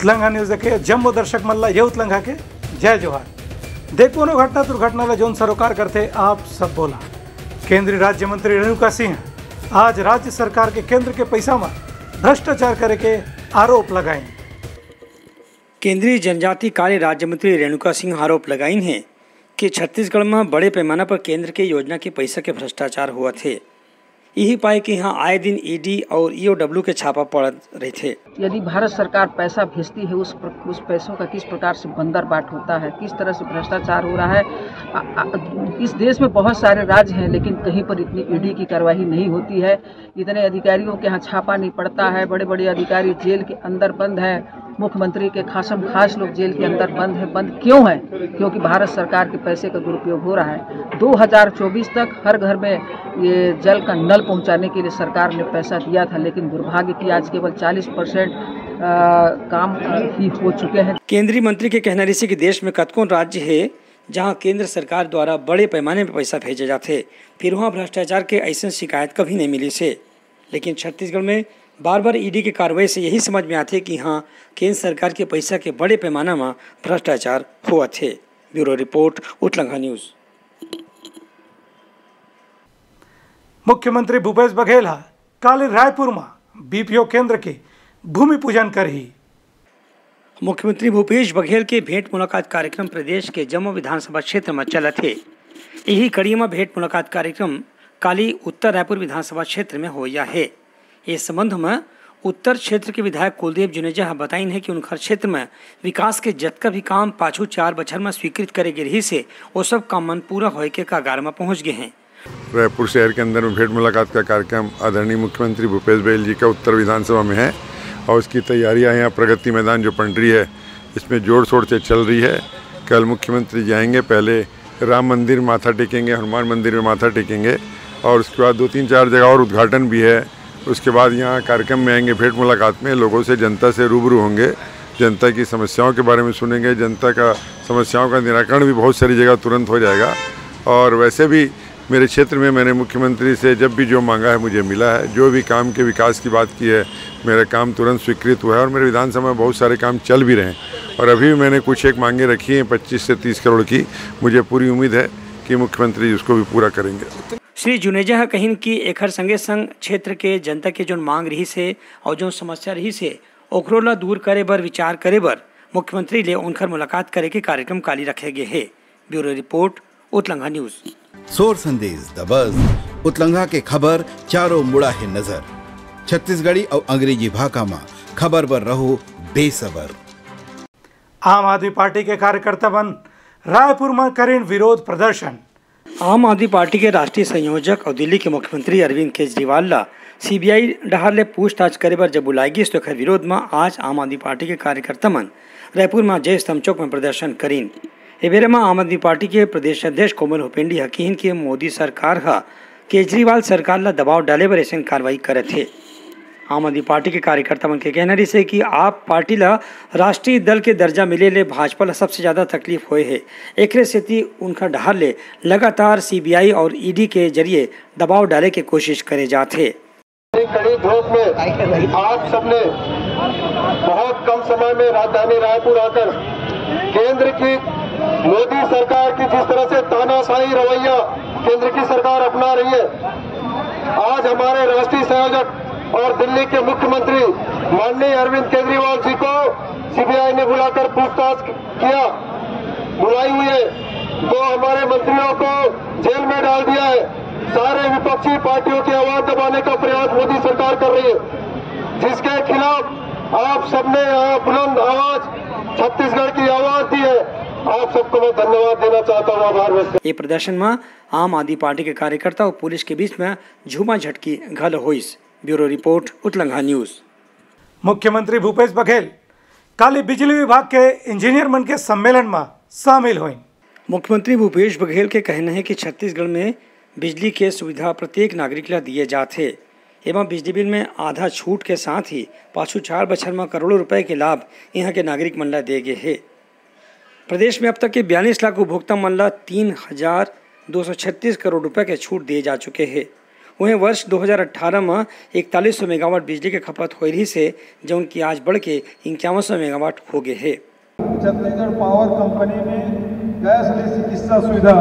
उत्लंघा news के जम्मू दर्शक मल्ला ये उत्लंघा के जय जोहार। देखो नो घटना दुर्घटना जोन सरोकार करते आप सब बोला। केंद्रीय राज्य मंत्री रेणुका सिंह आज राज्य सरकार के केंद्र के पैसा में भ्रष्टाचार करे के आरोप लगाए। केंद्रीय जनजातीय कार्य राज्य मंत्री रेणुका सिंह आरोप लगाई हैं कि छत्तीसगढ़ में बड़े पैमाने पर केंद्र के योजना के पैसा के भ्रष्टाचार हुआ थे। यही पाए कि यहाँ आए दिन ईडी और ईओडब्ल्यू के छापा पड़ रहे थे। यदि भारत सरकार पैसा भेजती है उस पैसों का किस प्रकार से बंदरबाट होता है, किस तरह से भ्रष्टाचार हो रहा है। इस देश में बहुत सारे राज्य हैं लेकिन कहीं पर इतनी ईडी की कार्रवाई नहीं होती है। इतने अधिकारियों के यहाँ छापा नहीं पड़ता है। बड़े बड़े अधिकारी जेल के अंदर बंद हैं। मुख्यमंत्री के खासम खास लोग जेल के अंदर बंद है। बंद क्यों है? क्योंकि भारत सरकार के पैसे का दुरुपयोग हो रहा है। 2024 तक हर घर में ये जल का नल पहुंचाने के लिए सरकार ने पैसा दिया था, लेकिन दुर्भाग्य की आज केवल 40% काम ही हो चुके हैं। केंद्रीय मंत्री के कहना रही कि देश में कतकों राज्य है जहां केंद्र सरकार द्वारा बड़े पैमाने पर पैसा भेजे जाते, फिर वहां भ्रष्टाचार के ऐसे शिकायत कभी नहीं मिली से। लेकिन छत्तीसगढ़ में बार बार ईडी की कार्रवाई से यही समझ में आते कि हाँ, केंद्र सरकार के पैसा के बड़े पैमाना में भ्रष्टाचार हुआ थे। Bureau report, Utlangha news. मुख्यमंत्री भूपेश बघेल कल रायपुर में बीपीओ केंद्र के भूमि पूजन करी। मुख्यमंत्री भूपेश बघेल के भेंट मुलाकात कार्यक्रम प्रदेश के जम्मू विधानसभा क्षेत्र में चला थे। यही कड़ी में भेंट मुलाकात कार्यक्रम काली उत्तर रायपुर विधानसभा क्षेत्र में होया है। इस संबंध में उत्तर क्षेत्र के विधायक कुलदीप जुनेजा बताई है कि उनका क्षेत्र में विकास के जतका भी काम पाछू 4 बछर में स्वीकृत करे गए रही से वो सब काम मन पूरा होए के कगार में पहुंच गए हैं। रायपुर शहर के अंदर में भेंट मुलाकात का कार्यक्रम आदरणीय मुख्यमंत्री भूपेश बघेल जी का उत्तर विधानसभा में है और उसकी तैयारियां यहाँ प्रगति मैदान जो पंडरी है इसमें जोर शोर से चल रही है। कल मुख्यमंत्री जाएंगे, पहले राम मंदिर माथा टेकेंगे, हनुमान मंदिर में माथा टेकेंगे और उसके बाद 2-3-4 जगह और उद्घाटन भी है। उसके बाद यहाँ कार्यक्रम में आएंगे, भेंट मुलाकात में लोगों से, जनता से रूबरू होंगे, जनता की समस्याओं के बारे में सुनेंगे। जनता का समस्याओं का निराकरण भी बहुत सारी जगह तुरंत हो जाएगा। और वैसे भी मेरे क्षेत्र में मैंने मुख्यमंत्री से जब भी जो मांगा है मुझे मिला है। जो भी काम के विकास की बात की है मेरा काम तुरंत स्वीकृत हुआ है और मेरे विधानसभा में बहुत सारे काम चल भी रहे हैं। और अभी मैंने कुछ एक मांगे रखी हैं 25 से 30 करोड़ की। मुझे पूरी उम्मीद है कि मुख्यमंत्री उसको भी पूरा करेंगे। श्री जुनेजा कहीं कि एकर संगे संग क्षेत्र के जनता के जो मांग रही से और जो समस्या रही से ओकरो ला दूर करे बर विचार करे बर मुख्यमंत्री ले उनकर मुलाकात करे के कार्यक्रम काली रखे गए है। Bureau report, Utlangha news. सोर संदेश द बज़ उत्लंघा के खबर चारों मुड़ा है नजर। छत्तीसगढ़ी और अंग्रेजी भाषा में खबर बर रहो बेसबर। आम आदमी पार्टी के कार्यकर्ता बन रायपुर में करें विरोध प्रदर्शन। आम आदमी पार्टी के राष्ट्रीय संयोजक और दिल्ली के मुख्यमंत्री अरविंद केजरीवाल ला सीबीआई डहार ले पूछताछ करे बर जब बुलाएगी तो विरोध में आज आम आदमी पार्टी के कार्यकर्ता मन रायपुर में जय स्तंभ चौक में प्रदर्शन करीन। एबेरे में आम आदमी पार्टी के प्रदेश अध्यक्ष कोमल हुपेंडी हकीन के मोदी सरकार केजरीवाल सरकार ला दबाव डाले बर ऐसे कार्रवाई करे थे। आम आदमी पार्टी के कार्यकर्ता मन के कहना रही कि आप पार्टी ला राष्ट्रीय दल के दर्जा मिले ले भाजपा ला सबसे ज्यादा तकलीफ होए है। एकरे सेती उनका डहार ले लगातार सीबीआई और ईडी के जरिए दबाव डाले के कोशिश करे जाते। कड़ी धूप में आप सबने बहुत कम समय में राजधानी रायपुर आकर केंद्र की मोदी सरकार की जिस तरह से तानाशाही रवैया केंद्र की सरकार अपना रही है, आज हमारे राष्ट्रीय संयोजक और दिल्ली के मुख्यमंत्री माननीय अरविंद केजरीवाल जी को सीबीआई ने बुलाकर पूछताछ किया, बुलाई हुई है। 2 हमारे मंत्रियों को जेल में डाल दिया है। सारे विपक्षी पार्टियों की आवाज दबाने का प्रयास मोदी सरकार कर रही है, जिसके खिलाफ आप सबने यहाँ बुलंद आवाज छत्तीसगढ़ की आवाज दी है। आप सबको मैं धन्यवाद देना चाहता हूँ, आभार व्यक्त। ये प्रदर्शन में आम आदमी पार्टी के कार्यकर्ता और पुलिस के बीच में झूमा झटकी घल हुई। Bureau report, Utlangha news. मुख्यमंत्री भूपेश बघेल कल बिजली विभाग के इंजीनियर मन के सम्मेलन में शामिल हुए। मुख्यमंत्री भूपेश बघेल के कहना है कि छत्तीसगढ़ में बिजली के सुविधा प्रत्येक नागरिक ला दिए जाते एवं बिजली बिल में आधा छूट के साथ ही पाछू 4 बछर में करोड़ों रुपए के लाभ यहाँ के नागरिक मन ला दे गए है। प्रदेश में अब तक के 42 लाख उपभोक्ता मन ला 3,236 करोड़ रुपए के छूट दिए जा चुके हैं। वहीं वर्ष 2018 में 4100 मेगावाट बिजली के खपत हो रही से जो उनकी आज बढ़ के 5100 मेगावाट हो गए है। छत्तीसगढ़ पावर कंपनी में गैस चिकित्सा सुविधा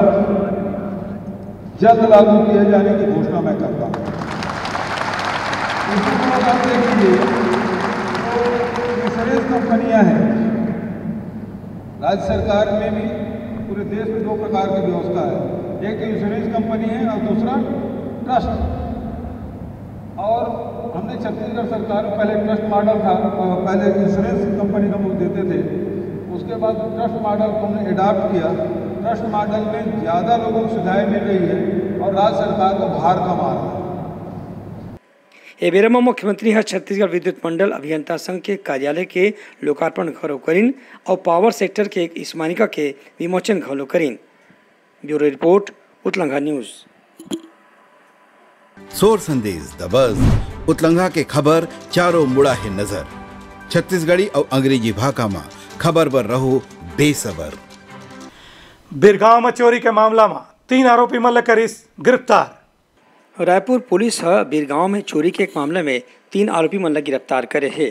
जल्द लागू किए जाने की घोषणा मैं करता हूँ। इंश्योरेंस कंपनियां हैं, राज्य सरकार में भी पूरे देश में 2 प्रकार की व्यवस्था है, एक इंश्योरेंस कंपनी है और दूसरा ट्रस्ट। और हमने छत्तीसगढ़ सरकार में पहले ट्रस्ट मॉडल था, पहले इंश्योरेंस कंपनी हम लोग देते थे, उसके बाद ट्रस्ट मॉडल को हमने अडॉप्ट किया। ट्रस्ट मॉडल में ज़्यादा लोगों को सुविधाएं मिल रही है और राज्य सरकार को भार कम आ रहा है। ए बेरा में मुख्यमंत्री है छत्तीसगढ़ विद्युत मंडल अभियंता संघ के कार्यालय के लोकार्पण घलो करीन और पावर सेक्टर के एक स्मारिका के विमोचन घलो करीन। Bureau report Utlangha news. सोर संदेश द बज़ उतलंघा के खबर चारों मुड़ा है नजर। छत्तीसगढ़ी और अंग्रेजी भाषा में खबर पर रहो बेसबर। बिरगांव में चोरी के मामला में 3 आरोपी मल्ल करीस गिरफ्तार। रायपुर पुलिस बिरगांव में चोरी के एक मामले में 3 आरोपी मन ला गिरफ्तार करे है।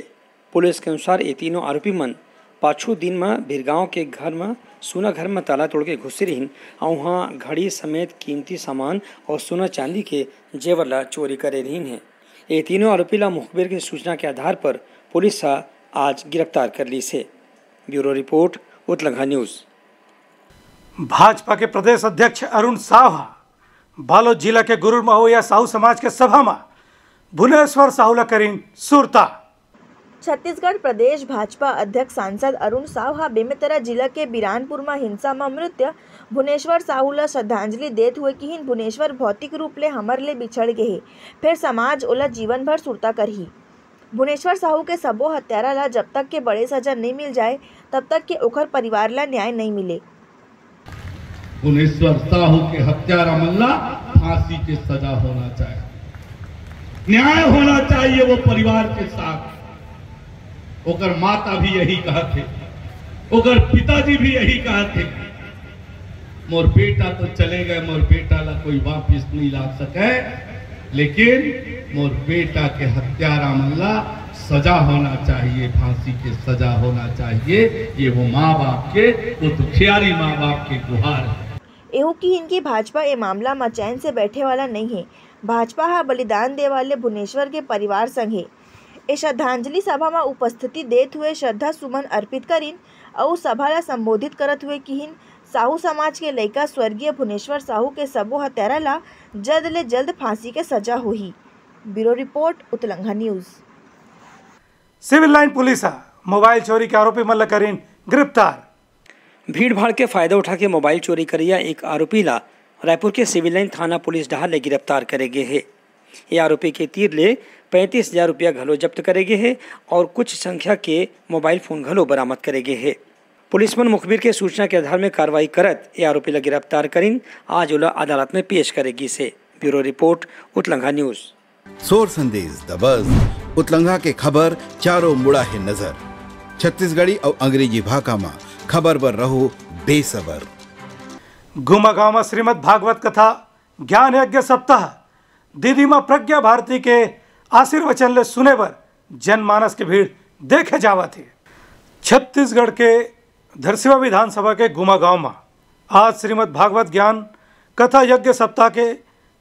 पुलिस के अनुसार ये तीनों आरोपी मन पाछू दिन में बिरगांव के घर में सोना घर में ताला तोड़ के घुसे रहीन और वहाँ घड़ी समेत कीमती सामान और सोना चांदी के जेवर ला चोरी करे रहीन है। ये तीनों आरोपी ला मुखबिर की सूचना के आधार पर पुलिस आज गिरफ्तार कर ली से। Bureau report Utlangha news. Bhajpa के प्रदेश अध्यक्ष अरुण साहू बालोद जिला के गुरुर महोया साहू समाज के सभा में भुवनेश्वर साहू ला करीन सुरता। छत्तीसगढ़ प्रदेश भाजपा अध्यक्ष सांसद अरुण साहू बेमेतरा जिला के बिरानपुर में हिंसा में मृत भुवनेश्वर साहू ला श्रद्धांजलि देते हुए कि भुवनेश्वर भौतिक रूप ले हमर ले बिछड़ गए फिर समाज ओला जीवन भर सुरता करही। भुवनेश्वर साहू के सबो हत्यारा ला जब तक के बड़े सजा नहीं मिल जाए तब तक के ओखर परिवार ला न्याय नहीं मिले। भुवनेश्वर साहू के हत्यारा मल्ला फांसी के सजा होना चाहिए, न्याय होना चाहिए वो परिवार के साथ। ओकर माता भी यही कहते, ओकर पिताजी भी यही कहते, मोर बेटा तो चले गए, मोर बेटा ला कोई वापिस नहीं ला सके, लेकिन मोर बेटा के हत्यारा मल्ला सजा होना चाहिए, फांसी के सजा होना चाहिए। ये वो माँ बाप के, वो दुखियारी माँ बाप के गुहार है। एहू की इनकी भाजपा ये मामला में चैन से बैठे वाला नहीं है। भाजपा हा बलिदान दे वाले भुवनेश्वर के परिवार संग है। ए श्रद्धांजलि सभा में उपस्थिति देते हुए श्रद्धा सुमन अर्पित करीन और सभा ला संबोधित करत हुए किहिन साहू समाज के लइका स्वर्गीय भुवनेश्वर साहू के सबो हत्यारा ला जल्द ले जल्द फांसी के सजा होही। Bureau report Utlangha news. Civil line police mobile चोरी के आरोपी मल्ल करीन गिरफ्तार। भीड़ भाड़ के फायदा उठा के मोबाइल चोरी करिया एक आरोपी ला रायपुर के सिविल लाइन थाना पुलिस डहार ले गिरफ्तार करे गए है। ये आरोपी के तीर ले 35,000 रुपया घलो जब्त करे गए है और कुछ संख्या के मोबाइल फोन घलो बरामद करे गए है। पुलिस मन मुखबिर के सूचना के आधार में कार्रवाई करत ये आरोपी ला गिरफ्तार करीन आज ओला अदालत में पेश करेगी से। Bureau report Utlangha news. सोर संदेश द बज़ उतलंघा के खबर चारों मुड़ा है नजर। छत्तीसगढ़ी और अंग्रेजी भाषा में खबर पर रहो बेसबर। गुमा गांव में श्रीमद् भागवत कथा ज्ञान यज्ञ सप्ताह दीदी माँ प्रज्ञा भारती के आशीर्वचन ले सुने बर जनमानस की भीड़ देखे जावा थी। छत्तीसगढ़ के धरसीवा विधानसभा के गुमा गांव में आज श्रीमद् भागवत ज्ञान कथा यज्ञ सप्ताह के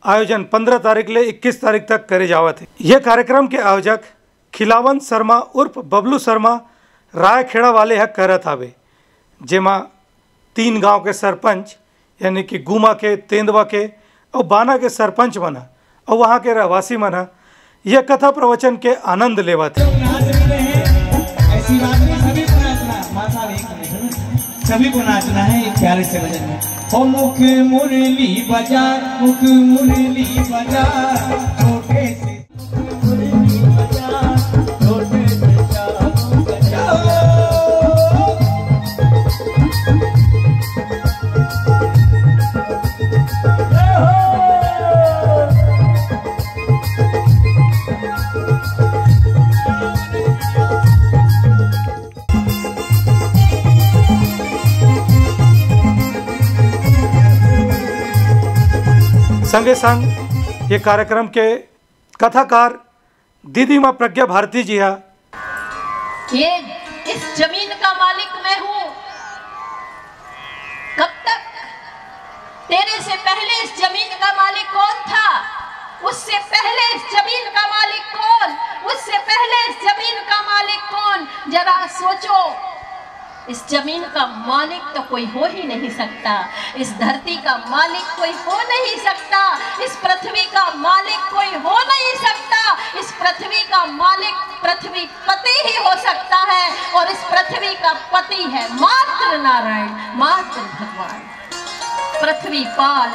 आयोजन 15 तारीख ले 21 तारीख तक करे जावा थे। यह कार्यक्रम के आयोजक खिलावन शर्मा उर्फ बबलू शर्मा रायखेड़ा वाले हक करत आवे, जेमा 3 गांव के सरपंच यानी कि गुमा के, तेंदवा के और बाना के सरपंच मन और वहाँ के रहवासी मन यह कथा प्रवचन के आनंद लेवा थे। सभी को नाचना है एक प्यारे से भजन में। ओ मुख मुरली बजा, मुख मुरली बजा, छोटे से मुरली बजा, छोटे से जादू बजा। संगे संग ये कार्यक्रम के कथाकार दीदी माँ प्रज्ञा भारती जी है। ये इस जमीन का मालिक मैं हूँ। कब तक? तेरे से पहले इस जमीन का मालिक कौन था? उससे पहले इस जमीन का मालिक कौन? उससे पहले इस जमीन का मालिक कौन? जरा सोचो। इस जमीन का मालिक तो कोई हो ही नहीं सकता। इस धरती का मालिक कोई हो नहीं सकता। इस पृथ्वी का मालिक कोई हो नहीं सकता। इस पृथ्वी का मालिक पृथ्वी पति ही हो सकता है, और इस पृथ्वी का पति है मात्र नारायण, मात्र भगवान, पृथ्वी पाल,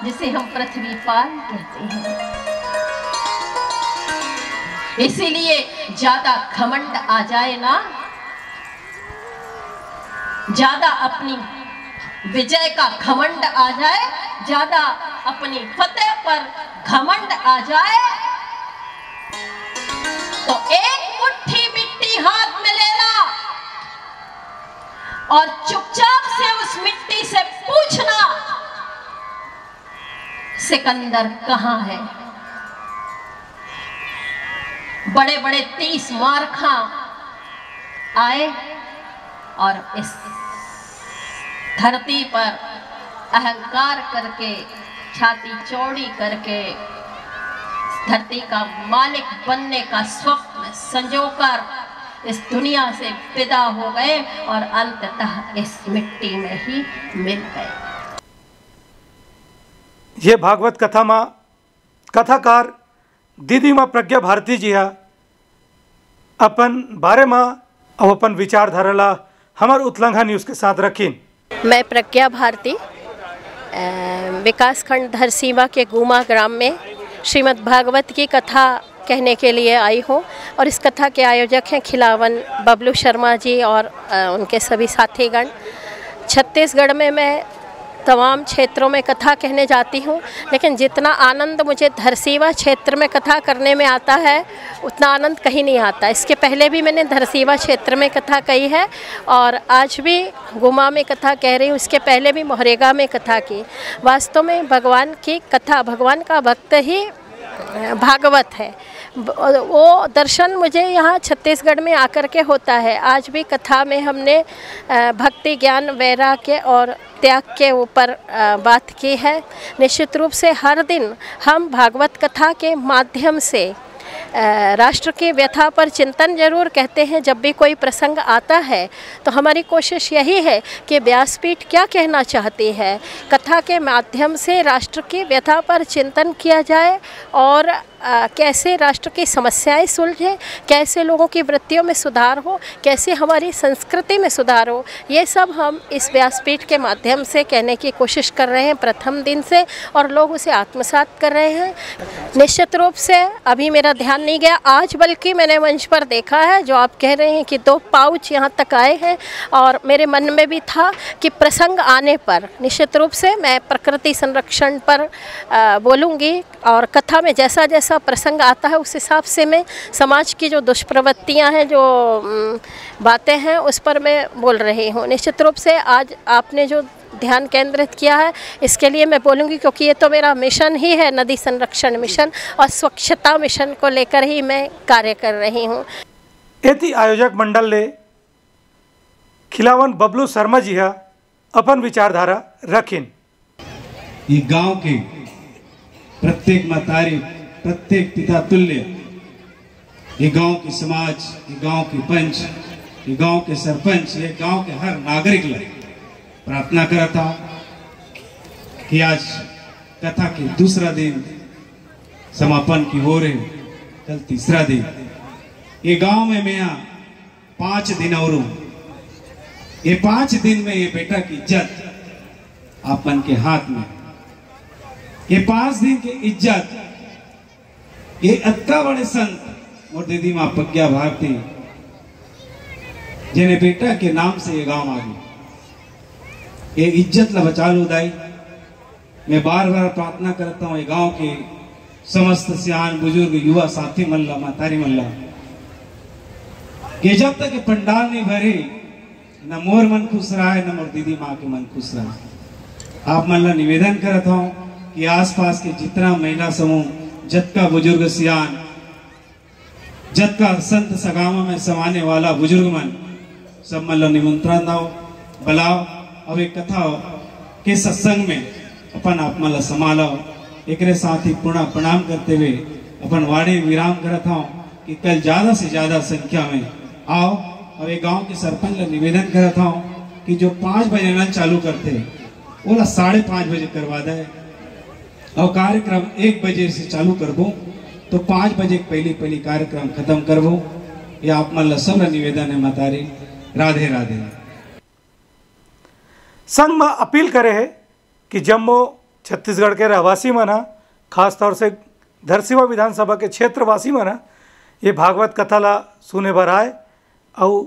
जिसे हम पृथ्वी पाल कहते हैं। इसीलिए ज्यादा घमंड आ जाए ना, ज्यादा अपनी विजय का घमंड आ जाए, ज्यादा अपनी फतेह पर घमंड आ जाए, तो एक मुट्ठी मिट्टी हाथ में लेना और चुपचाप से उस मिट्टी से पूछना, सिकंदर कहां है? बड़े बड़े 30 मारखा आए और इस धरती पर अहंकार करके, छाती चौड़ी करके, धरती का मालिक बनने का स्वप्न संजोकर इस दुनिया से विदा हो गए और अंततः इस मिट्टी में ही मिल गए। ये भागवत कथा माँ कथाकार दीदी माँ प्रज्ञा भारती जी है। अपन बारे माँ और अपन विचारधारा हमार उत्लंघा न्यूज़ के साथ रखीन। मैं प्रज्ञा भारती विकासखंड धरसीमा के गुमा ग्राम में श्रीमद् भागवत की कथा कहने के लिए आई हूँ, और इस कथा के आयोजक हैं खिलावन बबलू शर्मा जी और उनके सभी साथीगण। छत्तीसगढ़ में मैं तमाम क्षेत्रों में कथा कहने जाती हूँ, लेकिन जितना आनंद मुझे धरसीवा क्षेत्र में कथा करने में आता है उतना आनंद कहीं नहीं आता। इसके पहले भी मैंने धरसीवा क्षेत्र में कथा कही है और आज भी गुमा में कथा कह रही हूँ। इसके पहले भी मोहरेगा में कथा की। वास्तव में भगवान की कथा, भगवान का भक्त ही भागवत है। वो दर्शन मुझे यहाँ छत्तीसगढ़ में आकर के होता है। आज भी कथा में हमने भक्ति, ज्ञान, वैराग्य और त्याग के ऊपर बात की है। निश्चित रूप से हर दिन हम भागवत कथा के माध्यम से राष्ट्र की व्यथा पर चिंतन जरूर कहते हैं। जब भी कोई प्रसंग आता है तो हमारी कोशिश यही है कि व्यासपीठ क्या कहना चाहती है, कथा के माध्यम से राष्ट्र की व्यथा पर चिंतन किया जाए और कैसे राष्ट्र की समस्याएं सुलझे, कैसे लोगों की वृत्तियों में सुधार हो, कैसे हमारी संस्कृति में सुधार हो, ये सब हम इस व्यासपीठ के माध्यम से कहने की कोशिश कर रहे हैं प्रथम दिन से, और लोग उसे आत्मसात कर रहे हैं। निश्चित रूप से अभी मेरा ध्यान नहीं गया, आज बल्कि मैंने मंच पर देखा है जो आप कह रहे हैं कि 2 पाउच यहाँ तक आए हैं, और मेरे मन में भी था कि प्रसंग आने पर निश्चित रूप से मैं प्रकृति संरक्षण पर बोलूँगी, और कथा में जैसा जैसा प्रसंग आता है उस हिसाब से मैं समाज की जो दुष्प्रवृत्तियां हैं, जो बातें हैं, उस पर मैं बोल रही हूँ। निश्चित रूप से आज आपने जो ध्यान केंद्रित किया है इसके लिए मैं बोलूँगी, क्योंकि ये तो मेरा मिशन ही है, नदी संरक्षण मिशन और स्वच्छता मिशन को लेकर ही मैं कार्य कर रही हूँ। एति आयोजक मंडल ने खिलावन बबलू शर्मा जी है अपन विचारधारा रखिन। ये गांव के प्रत्येक मतारी, प्रत्येक पिता तुल्य, ये गांव की समाज, ये गांव की पंच, ये गांव के सरपंच, ये गांव के हर नागरिक लोग प्रार्थना करा था कि आज कथा के दूसरा दिन समापन की हो रहे, कल तीसरा दिन। ये गांव में मैं 5 दिन और ये 5 दिन में ये बेटा की इज्जत आपन के हाथ में। ये 5 दिन की इज्जत ये अत्ता बड़े संत और दीदी माँ प्रज्ञा भारती जिन्हें बेटा के नाम से ये गांव आ गई, ये इज्जत ला बचा लो दाई। मैं बार बार प्रार्थना करता हूँ ये गांव के समस्त सियान बुजुर्ग युवा साथी मल्ला मातारी मल्ला कि जब तक ये पंडाल नहीं भरे न मोर मन खुश रहा है न मोर दीदी माँ के मन खुश रहा। आप मल्ला निवेदन करता हूँ कि आसपास के जितना महिला समूह, जतका बुजुर्ग सियान, जतका संत सगामा में समाने वाला बुजुर्ग मन, सब मन लो निमंत्रण दाओ, बुलाओ और एक कथा के सत्संग में अपन आप मन ला समालो। एक साथ ही पुनः प्रणाम करते हुए अपन वाणी विराम करत हूँ कि कल ज्यादा से ज्यादा संख्या में आओ। और एक गांव के सरपंच ला निवेदन करत हूँ कि जो 5 बजे नल चालू करते वो 5:30 बजे करवा दे और कार्यक्रम 1 बजे से चालू करबो तो 5 बजे पहली कार्यक्रम खत्म करबो। या आप मन ला सब निवेदन है मातारी। राधे राधे। संघ में अपील करे है कि जम्मू छत्तीसगढ़ के रहवासी मना, खासतौर से धरसीवा विधानसभा के क्षेत्रवासी मना ये भागवत कथा ला सुने बर आए और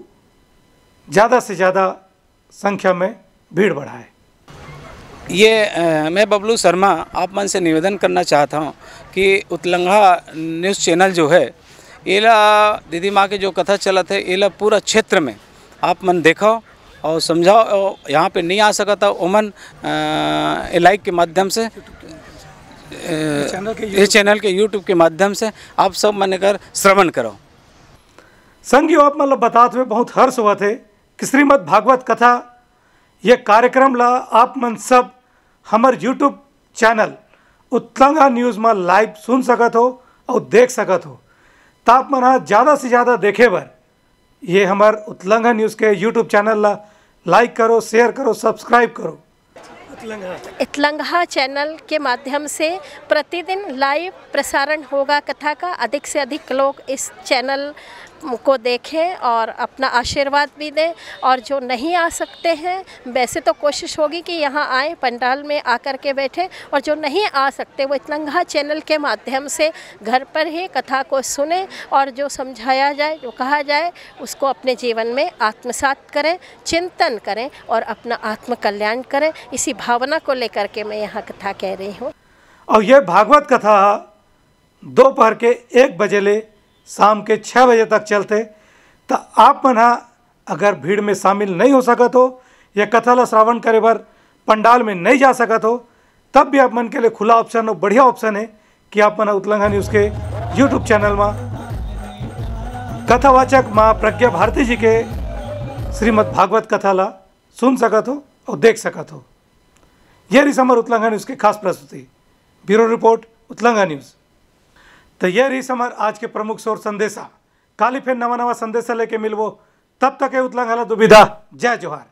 ज़्यादा से ज़्यादा संख्या में भीड़ बढ़ाए। मैं बबलू शर्मा आप मन से निवेदन करना चाहता हूँ कि उत्तलंघा न्यूज़ चैनल जो है एला दीदी माँ के जो कथा चलत है एला पूरा क्षेत्र में आप मन देखो और समझाओ। और यहाँ पे नहीं आ सका था ओमन लाइक के माध्यम से इस चैनल के यूट्यूब के माध्यम से आप सब मन कर श्रवण करो। संगियो आप मतलब बताते हुए बहुत हर्ष हुआ थे कि श्रीमद् भागवत कथा ये कार्यक्रम ला आप मन सब हमार यूट्यूब चैनल उत्तलंघा न्यूज़ में लाइव सुन सकत हो और देख सकत हो। तो आप मन ज़्यादा से ज़्यादा देखे बर ये हमार उत्तलंघा न्यूज़ के यूट्यूब चैनल ला लाइक करो, शेयर करो, सब्सक्राइब करो। उत्तलंघा चैनल के माध्यम से प्रतिदिन लाइव प्रसारण होगा कथा का। अधिक से अधिक लोग इस चैनल को देखें और अपना आशीर्वाद भी दें। और जो नहीं आ सकते हैं वैसे तो कोशिश होगी कि यहाँ आए, पंडाल में आकर के बैठें। और जो नहीं आ सकते वो उत्तलंघा चैनल के माध्यम से घर पर ही कथा को सुने और जो समझाया जाए, जो कहा जाए उसको अपने जीवन में आत्मसात करें, चिंतन करें और अपना आत्म कल्याण करें। इसी भावना को लेकर के मैं यहाँ कथा कह रही हूँ। और यह भागवत कथा दोपहर के 1 बजे ले शाम के 6 बजे तक चलते। तो आप मन अगर भीड़ में शामिल नहीं हो सकत हो या कथा ला श्रवण करे बर पंडाल में नहीं जा सकत हो, तब भी आप मन के लिए खुला ऑप्शन और बढ़िया ऑप्शन है कि आप मन उत्तलंघा न्यूज़ के यूट्यूब चैनल में कथावाचक माँ प्रज्ञा भारती जी के श्रीमद् भागवत कथा ला सुन सकत हो और देख सकत हो। यह रही हमार उत्तलंघा न्यूज़ के खास प्रस्तुति। Bureau report Utlangha news. तो यह रही हमार आज के प्रमुख शोर संदेशा। काली फिर नवा संदेशा लेके मिलवो, तब तक उत्तलंघा ला दुविधा। जय जोहार।